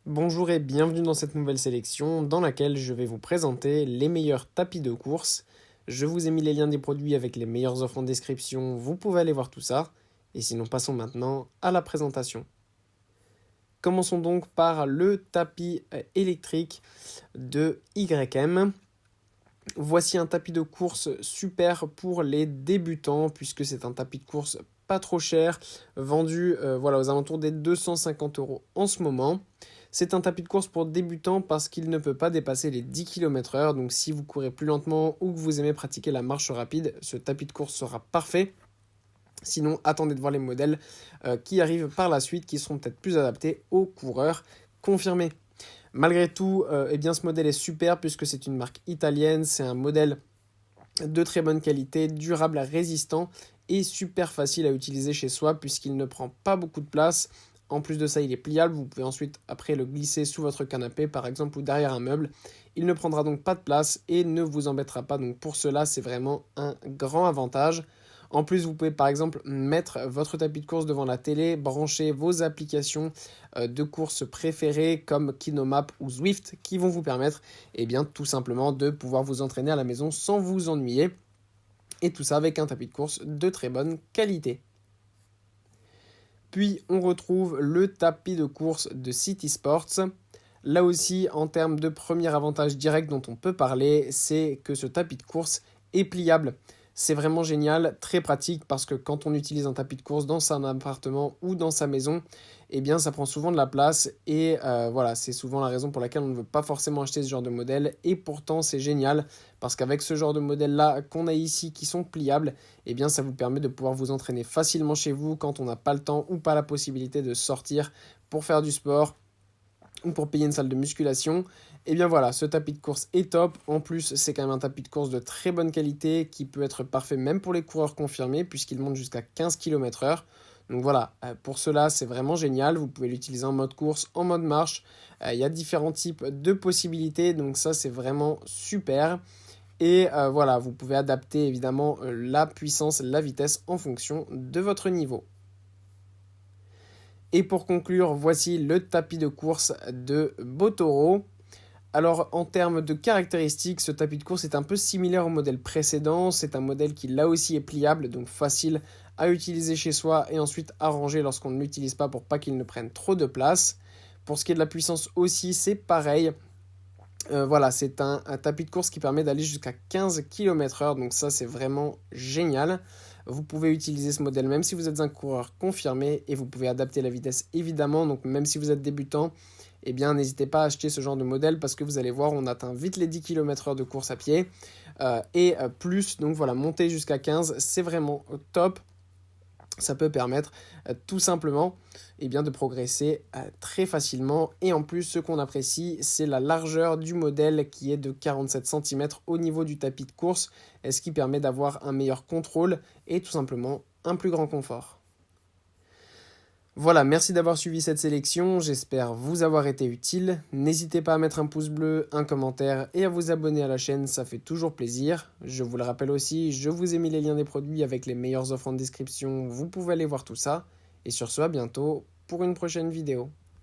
Bonjour et bienvenue dans cette nouvelle sélection dans laquelle je vais vous présenter les meilleurs tapis de course. Je vous ai mis les liens des produits avec les meilleures offres en description, vous pouvez aller voir tout ça. Et sinon passons maintenant à la présentation. Commençons donc par le tapis électrique de YM. Voici un tapis de course super pour les débutants puisque c'est un tapis de course pas trop cher, vendu aux alentours des 250 € en ce moment. C'est un tapis de course pour débutants parce qu'il ne peut pas dépasser les 10 km/h. Donc si vous courez plus lentement ou que vous aimez pratiquer la marche rapide, ce tapis de course sera parfait. Sinon, attendez de voir les modèles qui arrivent par la suite qui seront peut-être plus adaptés aux coureurs confirmés. Malgré tout, ce modèle est super puisque c'est une marque italienne, c'est un modèle de très bonne qualité, durable, résistant et super facile à utiliser chez soi puisqu'il ne prend pas beaucoup de place. En plus de ça, il est pliable, vous pouvez ensuite après le glisser sous votre canapé par exemple ou derrière un meuble. Il ne prendra donc pas de place et ne vous embêtera pas, donc pour cela c'est vraiment un grand avantage. En plus, vous pouvez par exemple mettre votre tapis de course devant la télé, brancher vos applications de course préférées comme Kinomap ou Zwift qui vont vous permettre tout simplement de pouvoir vous entraîner à la maison sans vous ennuyer. Et tout ça avec un tapis de course de très bonne qualité. Puis on retrouve le tapis de course de City Sports. Là aussi, en termes de premier avantage direct dont on peut parler, c'est que ce tapis de course est pliable. C'est vraiment génial, très pratique parce que quand on utilise un tapis de course dans son appartement ou dans sa maison, ça prend souvent de la place et c'est souvent la raison pour laquelle on ne veut pas forcément acheter ce genre de modèle et pourtant c'est génial parce qu'avec ce genre de modèle là qu'on a ici qui sont pliables, ça vous permet de pouvoir vous entraîner facilement chez vous quand on n'a pas le temps ou pas la possibilité de sortir pour faire du sport ou pour payer une salle de musculation. Ce tapis de course est top. En plus, c'est quand même un tapis de course de très bonne qualité qui peut être parfait même pour les coureurs confirmés puisqu'il monte jusqu'à 15 km/h. Donc voilà, pour cela, c'est vraiment génial. Vous pouvez l'utiliser en mode course, en mode marche. Il y a différents types de possibilités, donc ça, c'est vraiment super. Et vous pouvez adapter évidemment la puissance, la vitesse en fonction de votre niveau. Et pour conclure, voici le tapis de course de Botoro. Alors en termes de caractéristiques, ce tapis de course est un peu similaire au modèle précédent. C'est un modèle qui là aussi est pliable, donc facile à utiliser chez soi et ensuite à ranger lorsqu'on ne l'utilise pas pour pas qu'il ne prenne trop de place. Pour ce qui est de la puissance aussi, c'est pareil. C'est un tapis de course qui permet d'aller jusqu'à 15 km/h, donc ça c'est vraiment génial. Vous pouvez utiliser ce modèle même si vous êtes un coureur confirmé et vous pouvez adapter la vitesse évidemment, donc même si vous êtes débutant, n'hésitez pas à acheter ce genre de modèle parce que vous allez voir, on atteint vite les 10 km/h de course à pied plus, donc voilà, monter jusqu'à 15, c'est vraiment top. Ça peut permettre tout simplement de progresser très facilement. Et en plus, ce qu'on apprécie, c'est la largeur du modèle qui est de 47 cm au niveau du tapis de course, ce qui permet d'avoir un meilleur contrôle et tout simplement un plus grand confort. Voilà, merci d'avoir suivi cette sélection, j'espère vous avoir été utile. N'hésitez pas à mettre un pouce bleu, un commentaire et à vous abonner à la chaîne, ça fait toujours plaisir. Je vous le rappelle aussi, je vous ai mis les liens des produits avec les meilleures offres en description, vous pouvez aller voir tout ça. Et sur ce, à bientôt pour une prochaine vidéo.